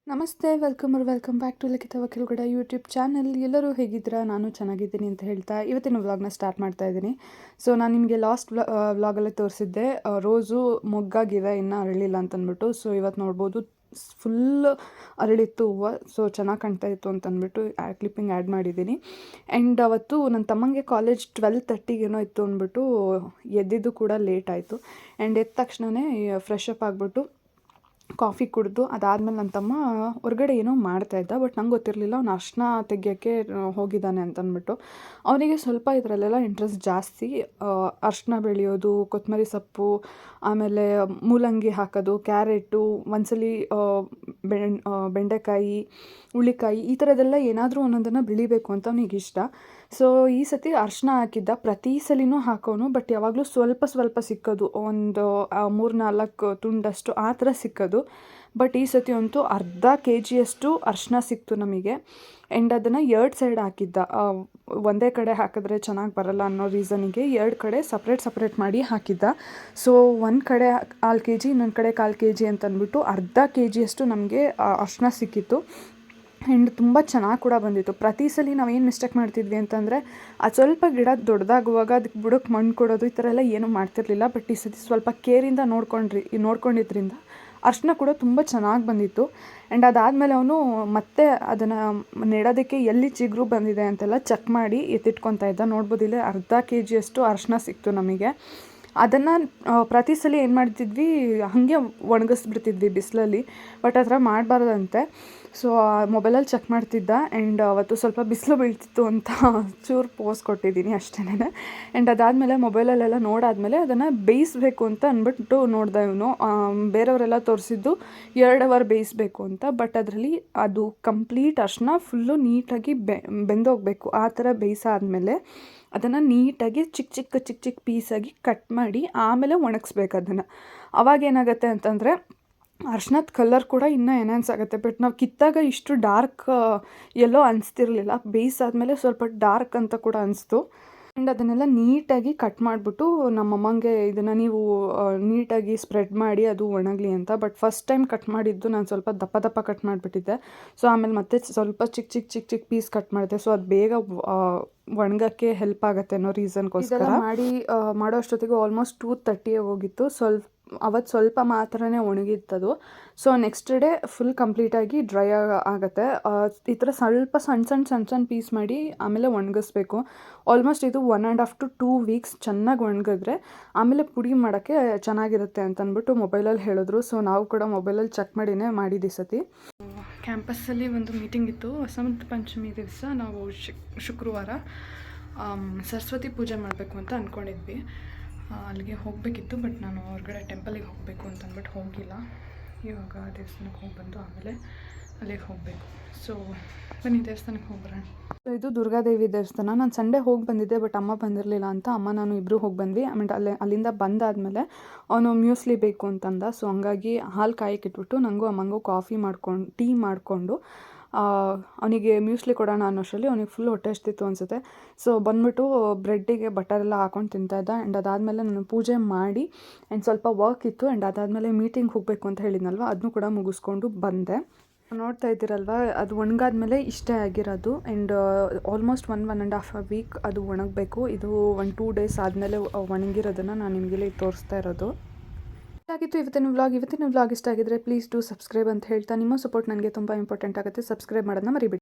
ನಮಸ್ತೆ, welcome back to ಲಿಖಿತ ವಕೀಲುಗಡ YouTube channel. ಎಲ್ಲರೂ ಹೇಗಿದ್ದೀರಾ? ನಾನು ಚೆನ್ನಾಗಿದ್ದೀನಿ ಅಂತ ಹೇಳ್ತಾ ಇವತ್ತಿನ ವ್ಲಾಗ್ನ ಸ್ಟಾರ್ಟ್ ಮಾಡ್ತಾ ಇದ್ದೀನಿ. ಸೊ ನಾನು ನಿಮಗೆ ಲಾಸ್ಟ್ ವ್ಲಾಗಲ್ಲೇ ತೋರಿಸಿದ್ದೆ, ರೋಸು ಮೊಗ್ಗಾಗಿದೆ, ಇನ್ನೂ ಅರಳಿಲ್ಲ ಅಂತಂದ್ಬಿಟ್ಟು. ಸೊ ಇವತ್ತು ನೋಡ್ಬೋದು ಫುಲ್ ಅರಳಿತ್ತು ಹೂವು. ಸೊ ಚೆನ್ನಾಗಿ ಕಾಣ್ತಾ ಇತ್ತು ಅಂತಂದ್ಬಿಟ್ಟು ಕ್ಲಿಪ್ಪಿಂಗ್ ಆ್ಯಡ್ ಮಾಡಿದ್ದೀನಿ. ಆ್ಯಂಡ್ ಅವತ್ತು ನನ್ನ ತಮ್ಮಂಗೆ ಕಾಲೇಜ್ 12:30 ಇತ್ತು ಅಂದ್ಬಿಟ್ಟು ಎದ್ದಿದ್ದು ಕೂಡ ಲೇಟ್ ಆಯಿತು. ಆ್ಯಂಡ್ ಎದ್ದ ತಕ್ಷಣವೇ ಫ್ರೆಶ್ ಅಪ್ ಆಗಿಬಿಟ್ಟು ಕಾಫಿ ಕುಡಿದು ಅದಾದಮೇಲೆ ನನ್ನ ತಮ್ಮ ಹೊರಗಡೆ ಏನೋ ಮಾಡ್ತಾಯಿದ್ದ. ಬಟ್ ನಂಗೆ ಗೊತ್ತಿರಲಿಲ್ಲ ಅವ್ನು ಅರಿಶಿನ ತೆಗಿಯೋಕ್ಕೆ ಹೋಗಿದ್ದಾನೆ ಅಂತಂದ್ಬಿಟ್ಟು. ಅವನಿಗೆ ಸ್ವಲ್ಪ ಇದರಲ್ಲೆಲ್ಲ ಇಂಟ್ರೆಸ್ಟ್ ಜಾಸ್ತಿ. ಅರಿಶಿನ ಬೆಳೆಯೋದು, ಕೊತ್ತಂಬರಿ ಸೊಪ್ಪು, ಆಮೇಲೆ ಮೂಲಂಗಿ ಹಾಕೋದು, ಕ್ಯಾರೆಟು, ಒಂದ್ಸಲಿ ಬೆಂಡೆಕಾಯಿ, ಹುಳ್ಳಿಕಾಯಿ, ಈ ಥರದ್ದೆಲ್ಲ ಏನಾದರೂ ಒಂದೊಂದನ್ನು ಬೆಳಿಬೇಕು ಅಂತ ಅವನಿಗೆ ಇಷ್ಟ. ಸೊ ಈ ಸತಿ ಅರಿಶಿನ ಹಾಕಿದ್ದ. ಪ್ರತಿ ಸಲಿನೂ ಹಾಕೋನು, ಬಟ್ ಯಾವಾಗಲೂ ಸ್ವಲ್ಪ ಸ್ವಲ್ಪ ಸಿಕ್ಕೋದು, ಒಂದು 3-4 ತುಂಡಷ್ಟು ಆ ಥರ ಸಿಕ್ಕೋದು. ಬಟ್ ಈ ಸತಿ ಅಂತೂ ಅರ್ಧ KGಯಷ್ಟು ಅರಿಶಿನ ಸಿಕ್ತು ನಮಗೆ. ಆ್ಯಂಡ್ ಅದನ್ನು 2 ಸೈಡ್ ಹಾಕಿದ್ದ. ಒಂದೇ ಕಡೆ ಹಾಕಿದ್ರೆ ಚೆನ್ನಾಗಿ ಬರಲ್ಲ ಅನ್ನೋ ರೀಸನಿಗೆ 2 ಕಡೆ ಸಪ್ರೇಟ್ ಮಾಡಿ ಹಾಕಿದ್ದ. ಸೊ ಒಂದು ಕಡೆ 1/4 kg, ಇನ್ನೊಂದು ಕಡೆ 1/4 kg ಅಂತಂದ್ಬಿಟ್ಟು ಅರ್ಧ KGಯಷ್ಟು ನಮಗೆ ಅರಿಶಿನ ಸಿಕ್ಕಿತ್ತು. ಆ್ಯಂಡ್ ತುಂಬ ಚೆನ್ನಾಗಿ ಕೂಡ ಬಂದಿತ್ತು. ಪ್ರತಿ ಸಲ ನಾವೇನು ಮಿಸ್ಟೇಕ್ ಮಾಡ್ತಿದ್ವಿ ಅಂತಂದರೆ, ಅದು ಸ್ವಲ್ಪ ಗಿಡ ದೊಡ್ಡದಾಗುವಾಗ ಅದಕ್ಕೆ ಬುಡಕ್ಕೆ ಮಣ್ಣು ಕೊಡೋದು, ಈ ಥರ ಎಲ್ಲ ಏನೂ ಮಾಡ್ತಿರ್ಲಿಲ್ಲ. ಬಟ್ ಈ ಸತಿ ಸ್ವಲ್ಪ ಕೇರಿಂದ ನೋಡ್ಕೊಂಡಿದ್ರಿಂದ ಅರಿಶಿನ ಕೂಡ ತುಂಬ ಚೆನ್ನಾಗಿ ಬಂದಿತ್ತು. ಆ್ಯಂಡ್ ಅದಾದಮೇಲೆ ಅವನು ಮತ್ತೆ ಅದನ್ನು ನೆಡೋದಕ್ಕೆ ಎಲ್ಲಿ ಚಿಗುರು ಬಂದಿದೆ ಅಂತೆಲ್ಲ ಚೆಕ್ ಮಾಡಿ ಎತ್ತಿಟ್ಕೊತಾ ಇದ್ದ. ನೋಡ್ಬೋದಿಲ್ಲ, ಅರ್ಧ KGಯಷ್ಟು ಅರಿಶಿನ ಸಿಕ್ತು ನಮಗೆ. ಅದನ್ನು ಪ್ರತಿ ಸಲ ಏನು ಮಾಡ್ತಿದ್ವಿ, ಹಾಗೆ ಒಣಗಿಸ್ಬಿಡ್ತಿದ್ವಿ ಬಿಸಿಲಲ್ಲಿ. ಬಟ್ ಆ ಥರ ಮಾಡಬಾರ್ದಂತೆ. ಸೊ ಮೊಬೈಲಲ್ಲಿ ಚೆಕ್ ಮಾಡ್ತಿದ್ದ. ಆ್ಯಂಡ್ ಅವತ್ತು ಸ್ವಲ್ಪ ಬಿಸಿಲು ಬೀಳ್ತಿತ್ತು ಅಂತ ಚೂರು ಪೋಸ್ ಕೊಟ್ಟಿದ್ದೀನಿ ಅಷ್ಟೇ. ಆ್ಯಂಡ್ ಅದಾದಮೇಲೆ ಮೊಬೈಲಲ್ಲೆಲ್ಲ ನೋಡಾದಮೇಲೆ ಅದನ್ನು ಬೇಯಿಸಬೇಕು ಅಂತ ಅಂದ್ಬಿಟ್ಟು ನೋಡ್ದೆ ಇವನು. ಬೇರೆಯವರೆಲ್ಲ ತೋರಿಸಿದ್ದು 2 ಅವರ್ ಬೇಯಿಸಬೇಕು ಅಂತ. ಬಟ್ ಅದರಲ್ಲಿ ಅದು ಕಂಪ್ಲೀಟ್ ಅರಿಶಿನ ಫುಲ್ಲು ನೀಟಾಗಿ ಬೆಂದೋಗಬೇಕು. ಆ ಥರ ಬೇಯಿಸಾದ್ಮೇಲೆ ಅದನ್ನು ನೀಟಾಗಿ ಚಿಕ್ಕ ಪೀಸಾಗಿ ಕಟ್ ಮಾಡಿ ಆಮೇಲೆ ಒಣಗಿಸ್ಬೇಕು ಅದನ್ನು. ಅವಾಗೇನಾಗುತ್ತೆ ಅಂತಂದರೆ ಅರ್ಶಿನದ ಕಲರ್ ಕೂಡ ಇನ್ನೂ ಎನ್ಹಾನ್ಸ್ ಆಗುತ್ತೆ. ಬಟ್ ನಾವು ಕಿತ್ತಾಗ ಇಷ್ಟು ಡಾರ್ಕ್ ಎಲ್ಲೋ ಅನಿಸ್ತಿರ್ಲಿಲ್ಲ. ಬೇಯಿಸಾದ್ಮೇಲೆ ಸ್ವಲ್ಪ ಡಾರ್ಕ್ ಅಂತ ಕೂಡ ಅನಿಸ್ತು. ಆ್ಯಂಡ್ ಅದನ್ನೆಲ್ಲ ನೀಟಾಗಿ ಕಟ್ ಮಾಡಿಬಿಟ್ಟು ನಮ್ಮಮ್ಮಂಗೆ ಇದನ್ನು ನೀವು ನೀಟಾಗಿ ಸ್ಪ್ರೆಡ್ ಮಾಡಿ ಅದು ಒಣಗಲಿ ಅಂತ. ಬಟ್ ಫಸ್ಟ್ ಟೈಮ್ ಕಟ್ ಮಾಡಿದ್ದು ನಾನು ಸ್ವಲ್ಪ ದಪ್ಪ ಕಟ್ ಮಾಡಿಬಿಟ್ಟಿದ್ದೆ. ಸೊ ಆಮೇಲೆ ಮತ್ತೆ ಸ್ವಲ್ಪ ಚಿಕ್ಕ ಪೀಸ್ ಕಟ್ ಮಾಡಿದೆ. ಸೊ ಅದು ಬೇಗ ಒಣಗೋಕ್ಕೆ ಹೆಲ್ಪ್ ಆಗುತ್ತೆ ಅನ್ನೋ ರೀಸನ್ಗೋಸ್ಕರ ಮಾಡೋ ಅಷ್ಟೊತ್ತಿಗೆ ಆಲ್ಮೋಸ್ಟ್ 2:30 ಹೋಗಿತ್ತು. ಅವತ್ತು ಸ್ವಲ್ಪ ಮಾತ್ರನೇ ಒಣಗಿತ್ತದು. ಸೊ ನೆಕ್ಸ್ಟ್ ಡೇ ಫುಲ್ ಕಂಪ್ಲೀಟಾಗಿ ಡ್ರೈ ಆಗುತ್ತೆ. ಈ ಥರ ಸ್ವಲ್ಪ ಸಣ್ಣ ಪೀಸ್ ಮಾಡಿ ಆಮೇಲೆ ಒಣಗಿಸ್ಬೇಕು. ಆಲ್ಮೋಸ್ಟ್ ಇದು 1.5 to 2 weeks ಚೆನ್ನಾಗಿ ಒಣಗಿದ್ರೆ ಆಮೇಲೆ ಪುಡಿ ಮಾಡೋಕ್ಕೆ ಚೆನ್ನಾಗಿರುತ್ತೆ ಅಂತಂದ್ಬಿಟ್ಟು ಮೊಬೈಲಲ್ಲಿ ಹೇಳಿದ್ರು. ಸೊ ನಾವು ಕೂಡ ಮೊಬೈಲಲ್ಲಿ ಚೆಕ್ ಮಾಡಿನೇ ಮಾಡಿದ್ದು ಈ ಸತಿ. ಕ್ಯಾಂಪಸ್ಸಲ್ಲಿ ಒಂದು ಮೀಟಿಂಗ್ ಇತ್ತು. ವಸಂತ ಪಂಚಮಿ ದಿವಸ ನಾವು ಶುಕ್ರವಾರ ಸರಸ್ವತಿ ಪೂಜೆ ಮಾಡಬೇಕು ಅಂತ ಅಂದ್ಕೊಂಡಿದ್ವಿ. ಅಲ್ಲಿಗೆ ಹೋಗಬೇಕಿತ್ತು. ಬಟ್ ನಾನು ಹೊರಗಡೆ ಟೆಂಪಲಿಗೆ ಹೋಗಬೇಕು ಅಂತಂದ್ಬಿಟ್ಟು ಹೋಗಿಲ್ಲ. ಇವಾಗ ದೇವಸ್ಥಾನಕ್ಕೆ ಹೋಗಿ ಬಂದು ಆಮೇಲೆ ಅಲ್ಲಿಗೆ ಹೋಗಬೇಕು. ಸೊ ಬನ್ನಿ ದೇವಸ್ಥಾನಕ್ಕೆ ಹೋಗ್ಬರೋಣ. ಇದು ದುರ್ಗಾದೇವಿ ದೇವಸ್ಥಾನ. ನಾನು ಸಂಡೇ ಹೋಗಿ ಬಂದಿದ್ದೆ, ಬಟ್ ಅಮ್ಮ ಬಂದಿರಲಿಲ್ಲ ಅಂತ ಅಮ್ಮ ನಾನು ಇಬ್ಬರು ಹೋಗಿ ಬಂದ್ವಿ. ಆಮೇಲೆ ಅಲ್ಲಿಂದ ಬಂದಾದಮೇಲೆ ಅವನು ಮ್ಯೂಸ್ಲಿ ಬೇಕು ಅಂತಂದ. ಸೊ ಹಂಗಾಗಿ ಹಾಲು ಕಾಯಕ್ಕೆ ಇಟ್ಬಿಟ್ಟು ನನಗೂ ಅಮ್ಮಂಗೂ ಟೀ ಮಾಡಿಕೊಂಡು ಅವನಿಗೆ ಮ್ಯೂಸ್ಲಿ ಕೊಡೋಣ ಅನ್ನೋಷ್ಟರಲ್ಲಿ ಅವನಿಗೆ ಫುಲ್ ಹೊಟ್ಟೆ ಹಸ್ತಿತ್ತು ಅನಿಸುತ್ತೆ. ಸೊ ಬಂದ್ಬಿಟ್ಟು ಬ್ರೆಡ್ಡಿಗೆ ಬಟರೆಲ್ಲ ಹಾಕೊಂಡು ತಿಂತಾಯಿದ್ದ. ಆ್ಯಂಡ್ ಅದಾದಮೇಲೆ ನಾನು ಪೂಜೆ ಮಾಡಿ ಆ್ಯಂಡ್ ಸ್ವಲ್ಪ ವರ್ಕ್ ಇತ್ತು. ಆ್ಯಂಡ್ ಅದಾದಮೇಲೆ ಮೀಟಿಂಗ್ ಹೋಗಬೇಕು ಅಂತ ಹೇಳಿದ್ನಲ್ವ, ಅದನ್ನು ಕೂಡ ಮುಗಿಸ್ಕೊಂಡು ಬಂದೆ. ನೋಡ್ತಾ ಇದ್ದೀರಲ್ವ, ಅದು ಒಣಗಾದ್ಮೇಲೆ ಇಷ್ಟೇ ಆಗಿರೋದು. ಆ್ಯಂಡ್ ಆಲ್ಮೋಸ್ಟ್ 1.5 week ಅದು ಒಣಗಬೇಕು. ಇದು 1-2 days ಆದಮೇಲೆ ಒಣಗಿರೋದನ್ನು ನಾನು ನಿಮಗೆಲ್ಲ ತೋರಿಸ್ತಾ ಇರೋದು. ಆಗಿತ್ತು ಇವತ್ತಿನ ವ್ಲಾಗ್ ಇಷ್ಟ ಆಗಿದ್ರೆ ಪ್ಲೀಸ್ ಡೂ ಸಬ್ಸ್ಕ್ರೈಬ್ ಅಂತ ಹೇಳ್ತಾ, ನಿಮ್ಮ ಸಪೋರ್ಟ್ ನನಗೆ ತುಂಬ ಇಂಪಾರ್ಟೆಂಟ್ ಆಗುತ್ತೆ. ಸಬ್ಸ್ಕ್ರೈಬ್ ಮಾಡೋದನ್ನ ಮರಿಬೇಡಿ.